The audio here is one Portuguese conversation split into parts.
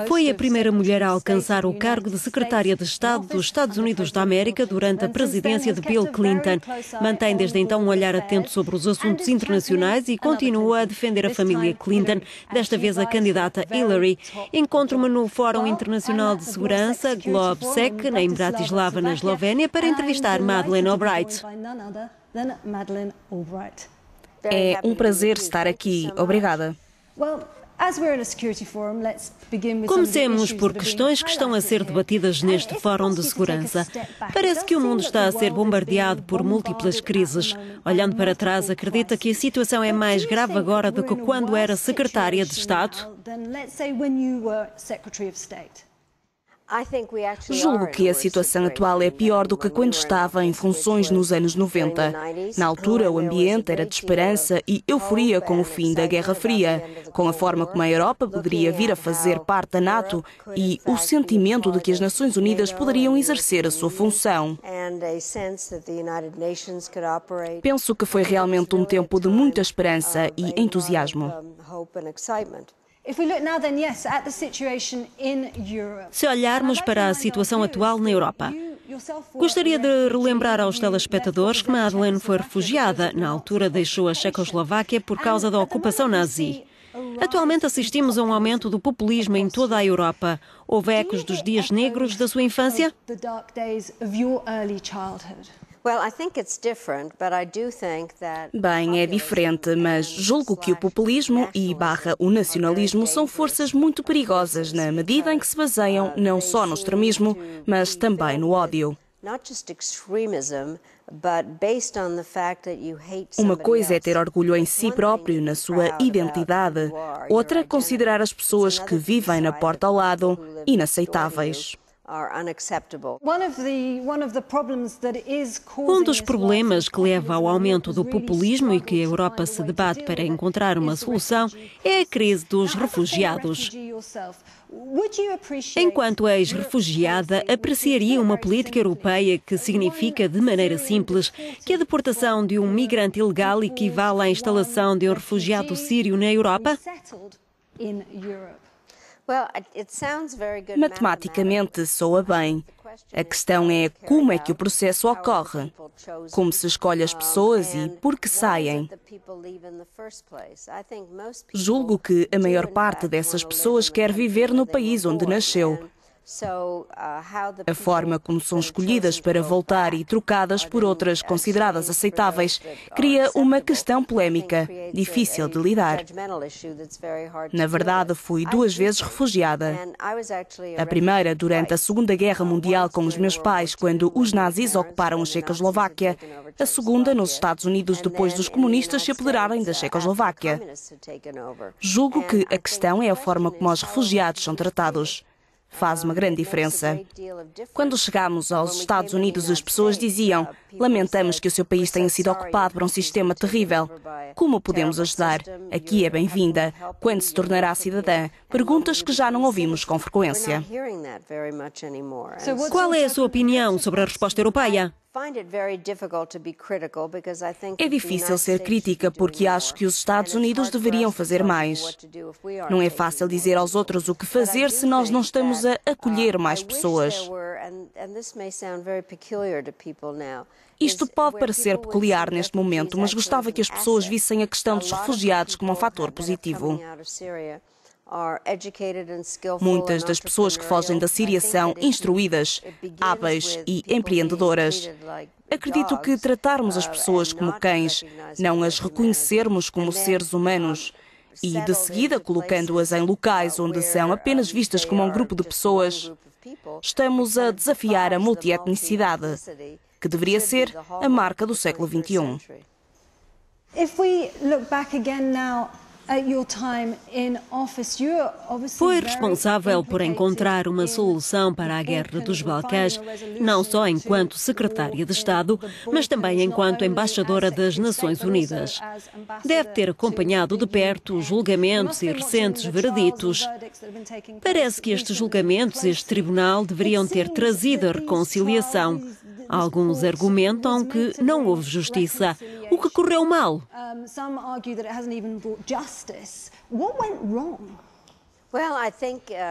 Foi a primeira mulher a alcançar o cargo de secretária de Estado dos Estados Unidos da América durante a presidência de Bill Clinton. Mantém desde então um olhar atento sobre os assuntos internacionais e continua a defender a família Clinton, desta vez a candidata Hillary. Encontro-me no Fórum Internacional de Segurança, GlobSec, em Bratislava, na Eslovénia, para entrevistar Madeleine Albright. É um prazer estar aqui. Obrigada. Comecemos por questões que estão a ser debatidas neste Fórum de Segurança. Parece que o mundo está a ser bombardeado por múltiplas crises. Olhando para trás, acredita que a situação é mais grave agora do que quando era secretária de Estado? Julgo que a situação atual é pior do que quando estava em funções nos anos 90. Na altura, o ambiente era de esperança e euforia com o fim da Guerra Fria, com a forma como a Europa poderia vir a fazer parte da NATO e o sentimento de que as Nações Unidas poderiam exercer a sua função. Penso que foi realmente um tempo de muita esperança e entusiasmo. Se olharmos para a situação atual na Europa, gostaria de relembrar aos telespectadores que Madeleine foi refugiada. Na altura deixou a Checoslováquia por causa da ocupação nazi. Atualmente assistimos a um aumento do populismo em toda a Europa. Houve ecos dos dias negros da sua infância? Bem, é diferente, mas julgo que o populismo e o nacionalismo são forças muito perigosas na medida em que se baseiam não só no extremismo, mas também no ódio. Uma coisa é ter orgulho em si próprio, na sua identidade. Outra, considerar as pessoas que vivem na porta ao lado inaceitáveis. Um dos problemas que leva ao aumento do populismo e que a Europa se debate para encontrar uma solução é a crise dos refugiados. Enquanto ex-refugiada, apreciaria uma política europeia que significa, de maneira simples, que a deportação de um migrante ilegal equivale à instalação de um refugiado sírio na Europa? Matematicamente soa bem. A questão é como é que o processo ocorre, como se escolhe as pessoas e por que saem. Julgo que a maior parte dessas pessoas quer viver no país onde nasceu. A forma como são escolhidas para voltar e trocadas por outras consideradas aceitáveis cria uma questão polémica, difícil de lidar. Na verdade, fui 2 vezes refugiada. A primeira durante a Segunda Guerra Mundial com os meus pais, quando os nazis ocuparam a Checoslováquia. A segunda nos Estados Unidos, depois dos comunistas se apoderarem da Checoslováquia. Julgo que a questão é a forma como os refugiados são tratados. Faz uma grande diferença. Quando chegámos aos Estados Unidos, as pessoas diziam: lamentamos que o seu país tenha sido ocupado por um sistema terrível. Como podemos ajudar? Aqui é bem-vinda. Quando se tornará cidadã? Perguntas que já não ouvimos com frequência. Qual é a sua opinião sobre a resposta europeia? É difícil ser crítica porque acho que os Estados Unidos deveriam fazer mais. Não é fácil dizer aos outros o que fazer se nós não estamos a acolher mais pessoas. Isto pode parecer peculiar neste momento, mas gostava que as pessoas vissem a questão dos refugiados como um fator positivo. Muitas das pessoas que fogem da Síria são instruídas, hábeis e empreendedoras. Acredito que tratarmos as pessoas como cães, não as reconhecermos como seres humanos, e de seguida colocando-as em locais onde são apenas vistas como um grupo de pessoas, estamos a desafiar a multietnicidade, que deveria ser a marca do século XXI. Foi responsável por encontrar uma solução para a Guerra dos Balcãs, não só enquanto secretária de Estado, mas também enquanto embaixadora das Nações Unidas. Deve ter acompanhado de perto os julgamentos e recentes vereditos. Parece que estes julgamentos, este tribunal, deveriam ter trazido a reconciliação. Alguns argumentam que não houve justiça. O que correu mal?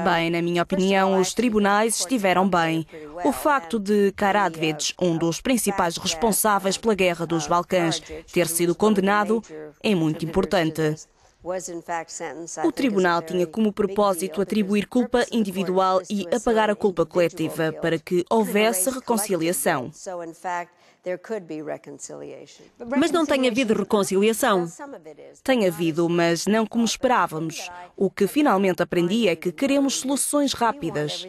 Bem, na minha opinião, os tribunais estiveram bem. O facto de Karadzic, um dos principais responsáveis pela Guerra dos Balcãs, ter sido condenado é muito importante. O tribunal tinha como propósito atribuir culpa individual e apagar a culpa coletiva para que houvesse reconciliação. Mas não tem havido reconciliação. Tem havido, mas não como esperávamos. O que finalmente aprendi é que queremos soluções rápidas.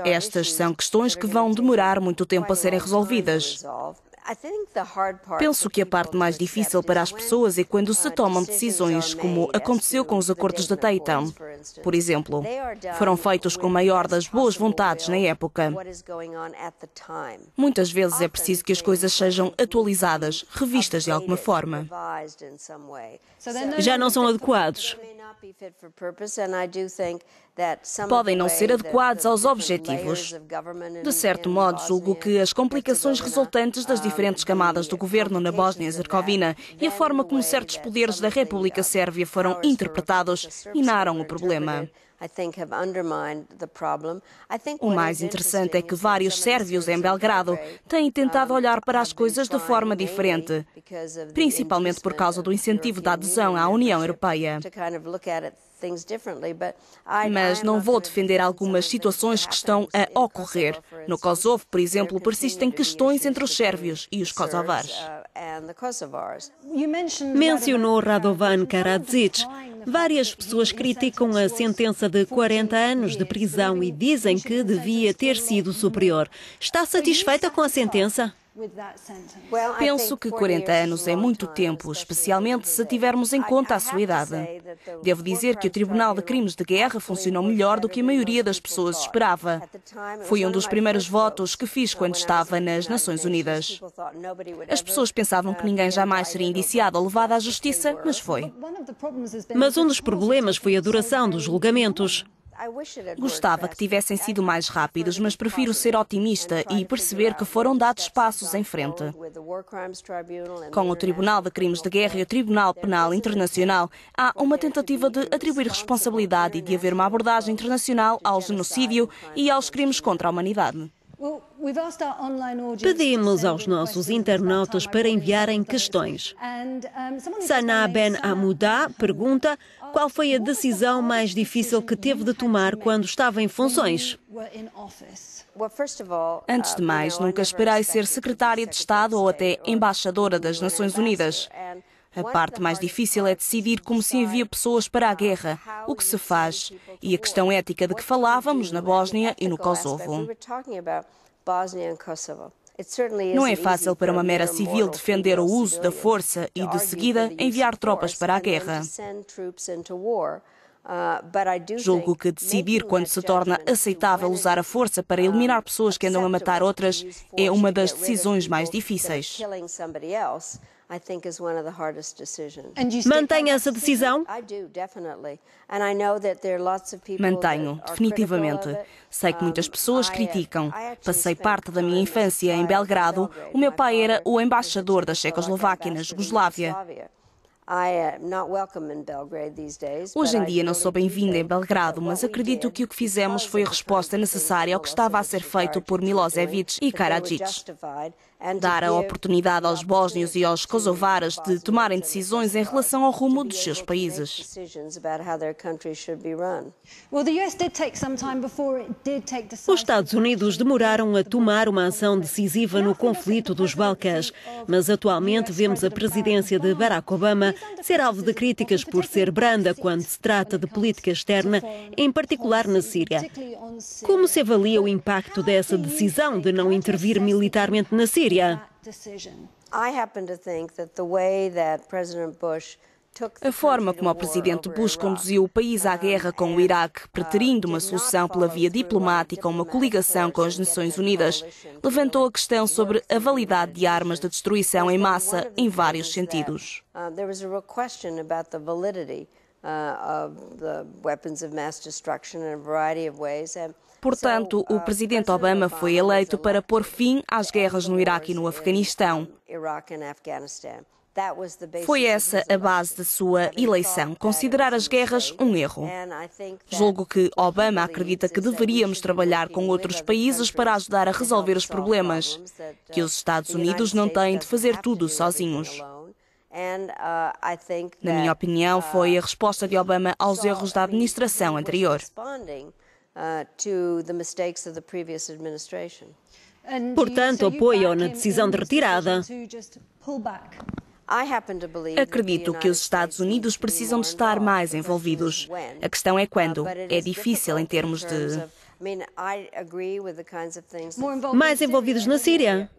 Estas são questões que vão demorar muito tempo a serem resolvidas. Penso que a parte mais difícil para as pessoas é quando se tomam decisões, como aconteceu com os acordos de Dayton. Por exemplo, foram feitos com a maior das boas vontades na época. Muitas vezes é preciso que as coisas sejam atualizadas, revistas de alguma forma. Já não são adequados. Podem não ser adequados aos objetivos. De certo modo, julgo que as complicações resultantes das diferentes camadas do governo na Bósnia-Herzegovina e a forma como certos poderes da República Sérvia foram interpretados minaram o problema. O mais interessante é que vários sérvios em Belgrado têm tentado olhar para as coisas de forma diferente, principalmente por causa do incentivo da adesão à União Europeia. Mas não vou defender algumas situações que estão a ocorrer. No Kosovo, por exemplo, persistem questões entre os sérvios e os kosovares. Mencionou Radovan Karadzic. Várias pessoas criticam a sentença de 40 anos de prisão e dizem que devia ter sido superior. Está satisfeita com a sentença? Penso que 40 anos é muito tempo, especialmente se tivermos em conta a sua idade. Devo dizer que o Tribunal de Crimes de Guerra funcionou melhor do que a maioria das pessoas esperava. Foi um dos primeiros votos que fiz quando estava nas Nações Unidas. As pessoas pensavam que ninguém jamais seria indiciado ou levado à justiça, mas foi. Mas um dos problemas foi a duração dos julgamentos. Gostava que tivessem sido mais rápidos, mas prefiro ser otimista e perceber que foram dados passos em frente. Com o Tribunal de Crimes de Guerra e o Tribunal Penal Internacional, há uma tentativa de atribuir responsabilidade e de haver uma abordagem internacional ao genocídio e aos crimes contra a humanidade. Pedimos aos nossos internautas para enviarem questões. Sana Ben Amouda pergunta qual foi a decisão mais difícil que teve de tomar quando estava em funções. Antes de mais, nunca esperei ser secretária de Estado ou até embaixadora das Nações Unidas. A parte mais difícil é decidir como se envia pessoas para a guerra, o que se faz, e a questão ética de que falávamos na Bósnia e no Kosovo. Não é fácil para uma mera civil defender o uso da força e, de seguida, enviar tropas para a guerra. Julgo que decidir quando se torna aceitável usar a força para eliminar pessoas que andam a matar outras é uma das decisões mais difíceis. Mantém essa decisão? Mantenho, definitivamente. Sei que muitas pessoas criticam. Passei parte da minha infância em Belgrado. O meu pai era o embaixador da Checoslováquia na Jugoslávia. Hoje em dia não sou bem-vinda em Belgrado, mas acredito que o que fizemos foi a resposta necessária ao que estava a ser feito por Milosevic e Karadzic. Dar a oportunidade aos bósnios e aos kosovares de tomarem decisões em relação ao rumo dos seus países. Os Estados Unidos demoraram a tomar uma ação decisiva no conflito dos Balcãs, mas atualmente vemos a presidência de Barack Obama ser alvo de críticas por ser branda quando se trata de política externa, em particular na Síria. Como se avalia o impacto dessa decisão de não intervir militarmente na Síria? A forma como o presidente Bush conduziu o país à guerra com o Iraque, preterindo uma solução pela via diplomática, uma coligação com as Nações Unidas, levantou a questão sobre a validade de armas de destruição em massa em vários sentidos. Portanto, o presidente Obama foi eleito para pôr fim às guerras no Iraque e no Afeganistão. Foi essa a base da sua eleição, considerar as guerras um erro. Julgo que Obama acredita que deveríamos trabalhar com outros países para ajudar a resolver os problemas, que os Estados Unidos não têm de fazer tudo sozinhos. Na minha opinião, foi a resposta de Obama aos erros da administração anterior. Portanto, apoio na decisão de retirada. Acredito que os Estados Unidos precisam de estar mais envolvidos. A questão é quando. É difícil em termos de... Mais envolvidos na Síria?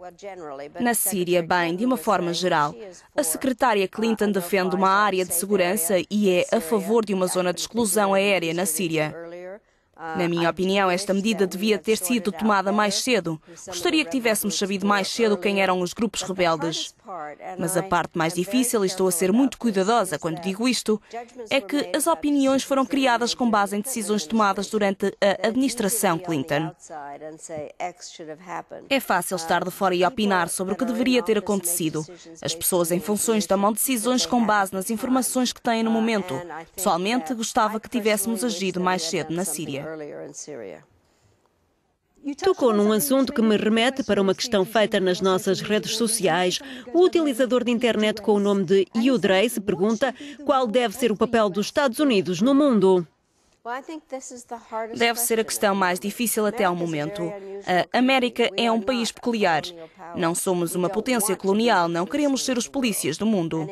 Na Síria, bem, de uma forma geral. A secretária Clinton defende uma área de segurança e é a favor de uma zona de exclusão aérea na Síria. Na minha opinião, esta medida devia ter sido tomada mais cedo. Gostaria que tivéssemos sabido mais cedo quem eram os grupos rebeldes. Mas a parte mais difícil, e estou a ser muito cuidadosa quando digo isto, é que as opiniões foram criadas com base em decisões tomadas durante a administração Clinton. É fácil estar de fora e opinar sobre o que deveria ter acontecido. As pessoas em funções tomam decisões com base nas informações que têm no momento. Pessoalmente, gostava que tivéssemos agido mais cedo na Síria. Tocou num assunto que me remete para uma questão feita nas nossas redes sociais. O utilizador de internet com o nome de Udrace pergunta qual deve ser o papel dos Estados Unidos no mundo. Deve ser a questão mais difícil até ao momento. A América é um país peculiar. Não somos uma potência colonial, não queremos ser os polícias do mundo.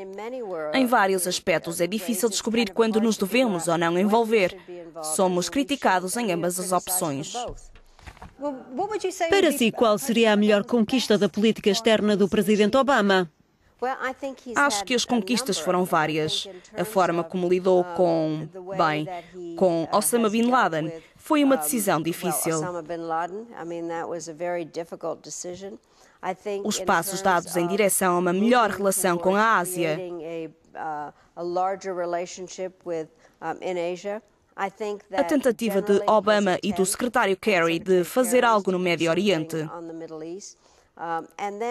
Em vários aspectos é difícil descobrir quando nos devemos ou não envolver. Somos criticados em ambas as opções. Para si, qual seria a melhor conquista da política externa do presidente Obama? Acho que as conquistas foram várias. A forma como lidou com Osama Bin Laden foi uma decisão difícil. Os passos dados em direção a uma melhor relação com a Ásia. A tentativa de Obama e do secretário Kerry de fazer algo no Médio Oriente.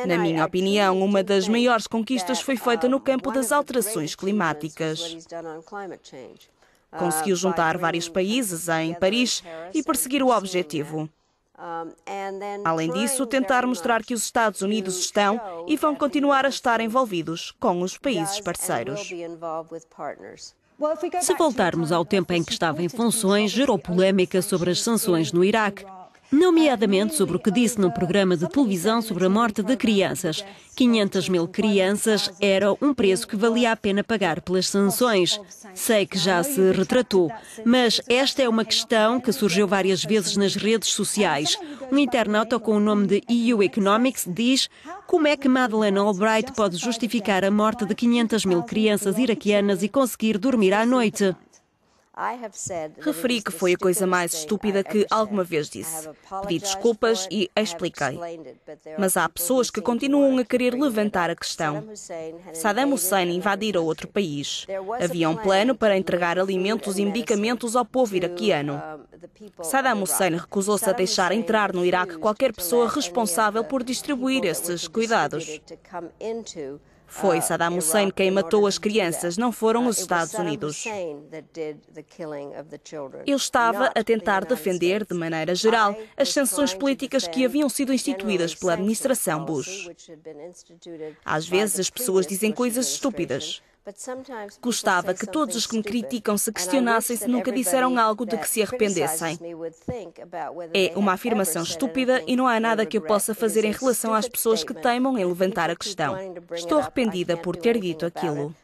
Na minha opinião, uma das maiores conquistas foi feita no campo das alterações climáticas. Conseguiu juntar vários países em Paris e perseguir o objetivo. Além disso, tentar mostrar que os Estados Unidos estão e vão continuar a estar envolvidos com os países parceiros. Se voltarmos ao tempo em que estava em funções, gerou polémica sobre as sanções no Iraque, nomeadamente sobre o que disse no programa de televisão sobre a morte de crianças. 500 mil crianças era um preço que valia a pena pagar pelas sanções. Sei que já se retratou, mas esta é uma questão que surgiu várias vezes nas redes sociais. Um internauta com o nome de EU Economics diz: como é que Madeleine Albright pode justificar a morte de 500 mil crianças iraquianas e conseguir dormir à noite? Referi que foi a coisa mais estúpida que alguma vez disse. Pedi desculpas e expliquei. Mas há pessoas que continuam a querer levantar a questão. Saddam Hussein invadiu outro país. Havia um plano para entregar alimentos e medicamentos ao povo iraquiano. Saddam Hussein recusou-se a deixar entrar no Iraque qualquer pessoa responsável por distribuir esses cuidados. Foi Saddam Hussein quem matou as crianças, não foram os Estados Unidos. Eu estava a tentar defender, de maneira geral, as sanções políticas que haviam sido instituídas pela administração Bush. Às vezes as pessoas dizem coisas estúpidas. Gostava que todos os que me criticam se questionassem se nunca disseram algo de que se arrependessem. É uma afirmação estúpida e não há nada que eu possa fazer em relação às pessoas que teimam em levantar a questão. Estou arrependida por ter dito aquilo.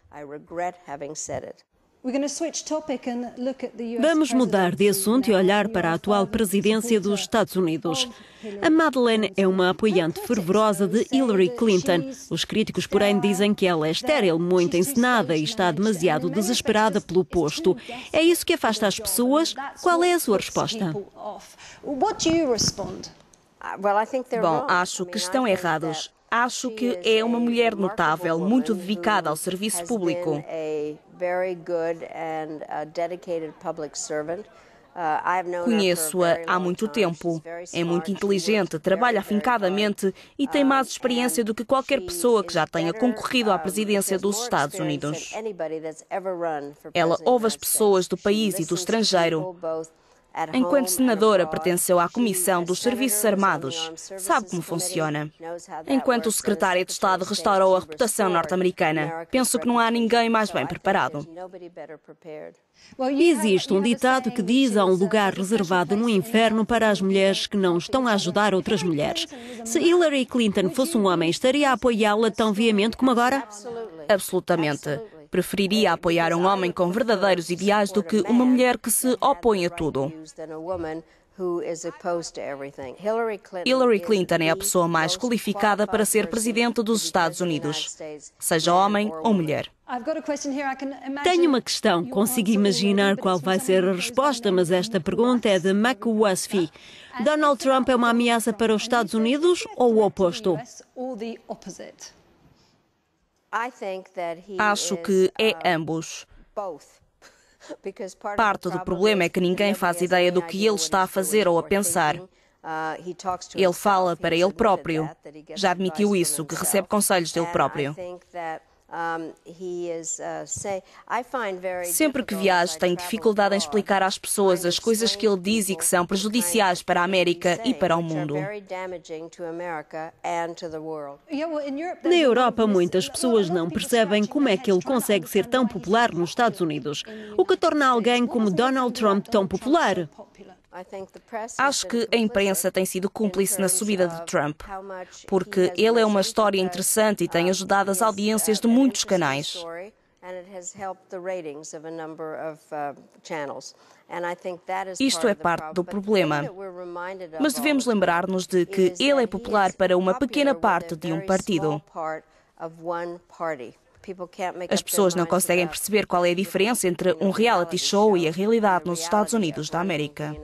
Vamos mudar de assunto e olhar para a atual presidência dos Estados Unidos. A Madeleine é uma apoiante fervorosa de Hillary Clinton. Os críticos, porém, dizem que ela é estéril, muito encenada e está demasiado desesperada pelo posto. É isso que afasta as pessoas? Qual é a sua resposta? Bom, acho que estão errados. Acho que é uma mulher notável, muito dedicada ao serviço público. Conheço-a há muito tempo. É muito inteligente, trabalha afincadamente e tem mais experiência do que qualquer pessoa que já tenha concorrido à presidência dos Estados Unidos. Ela ouve as pessoas do país e do estrangeiro. Enquanto senadora, pertenceu à Comissão dos Serviços Armados. Sabe como funciona. Enquanto secretária de Estado, restaurou a reputação norte-americana. Penso que não há ninguém mais bem preparado. Existe um ditado que diz: há um lugar reservado no inferno para as mulheres que não estão a ajudar outras mulheres. Se Hillary Clinton fosse um homem, estaria a apoiá-la tão veemente como agora? Absolutamente. Preferiria apoiar um homem com verdadeiros ideais do que uma mulher que se opõe a tudo. Hillary Clinton é a pessoa mais qualificada para ser presidente dos Estados Unidos, seja homem ou mulher. Tenho uma questão. Consigo imaginar qual vai ser a resposta, mas esta pergunta é de McWasfi. Donald Trump é uma ameaça para os Estados Unidos ou o oposto? Acho que é ambos. Parte do problema é que ninguém faz ideia do que ele está a fazer ou a pensar. Ele fala para ele próprio. Já admitiu isso, que recebe conselhos dele próprio. Sempre que viajo, tenho dificuldade em explicar às pessoas as coisas que ele diz e que são prejudiciais para a América e para o mundo. Na Europa, muitas pessoas não percebem como é que ele consegue ser tão popular nos Estados Unidos. O que torna alguém como Donald Trump tão popular? Acho que a imprensa tem sido cúmplice na subida de Trump, porque ele é uma história interessante e tem ajudado as audiências de muitos canais. Isto é parte do problema. Mas devemos lembrar-nos de que ele é popular para uma pequena parte de um partido. As pessoas não conseguem perceber qual é a diferença entre um reality show e a realidade nos Estados Unidos da América.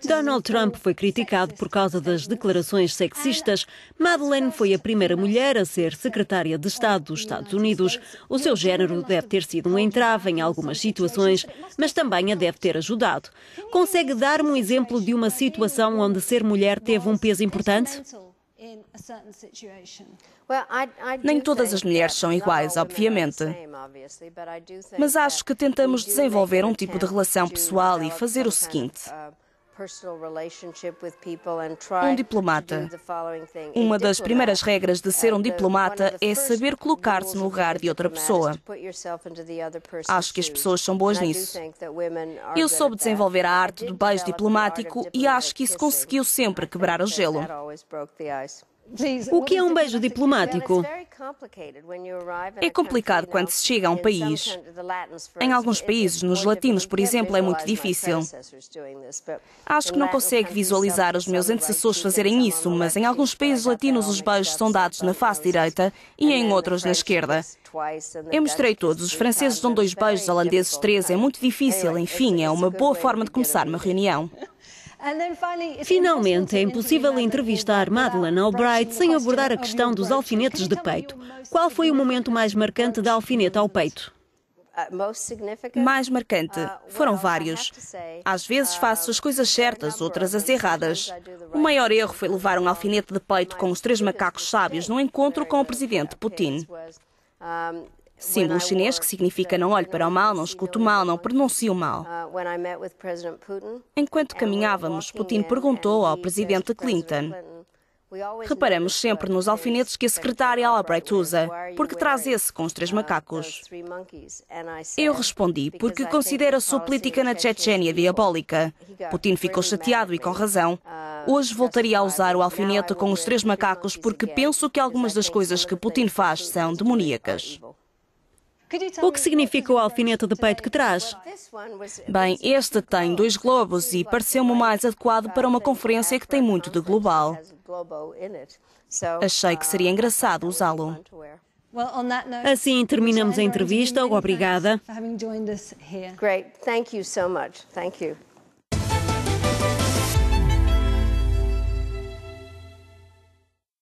Donald Trump foi criticado por causa das declarações sexistas. Madeleine foi a primeira mulher a ser secretária de Estado dos Estados Unidos. O seu género deve ter sido um entrave em algumas situações, mas também a deve ter ajudado. Consegue dar-me um exemplo de uma situação onde ser mulher teve um peso importante? Nem todas as mulheres são iguais, obviamente. Mas acho que tentamos desenvolver um tipo de relação pessoal e fazer o seguinte. Um diplomata. Uma das primeiras regras de ser um diplomata é saber colocar-se no lugar de outra pessoa. Acho que as pessoas são boas nisso. Eu soube desenvolver a arte do beijo diplomático e acho que isso conseguiu sempre quebrar o gelo. O que é um beijo diplomático? É complicado quando se chega a um país. Em alguns países, nos latinos, por exemplo, é muito difícil. Acho que não consigo visualizar os meus antecessores fazerem isso, mas em alguns países latinos os beijos são dados na face direita e em outros na esquerda. Eu mostrei todos. Os franceses dão 2 beijos, holandeses 3. É muito difícil. Enfim, é uma boa forma de começar uma reunião. Finalmente, é impossível entrevistar Madeleine Albright sem abordar a questão dos alfinetes de peito. Qual foi o momento mais marcante da alfineta ao peito? Mais marcante? Foram vários. Às vezes faço as coisas certas, outras as erradas. O maior erro foi levar um alfinete de peito com os 3 macacos sábios num encontro com o presidente Putin. Símbolo chinês que significa não olhe para o mal, não escute o mal, não pronuncie o mal. Enquanto caminhávamos, Putin perguntou ao presidente Clinton: reparamos sempre nos alfinetes que a secretária Albright usa. Por que traz esse com os 3 macacos? Eu respondi, porque considero a sua política na Chechênia diabólica. Putin ficou chateado e com razão. Hoje voltaria a usar o alfinete com os 3 macacos porque penso que algumas das coisas que Putin faz são demoníacas. O que significa o alfinete de peito que traz? Bem, este tem 2 globos e pareceu-me o mais adequado para uma conferência que tem muito de global. Achei que seria engraçado usá-lo. Assim terminamos a entrevista. Obrigada. Great. Thank you so much. Thank you.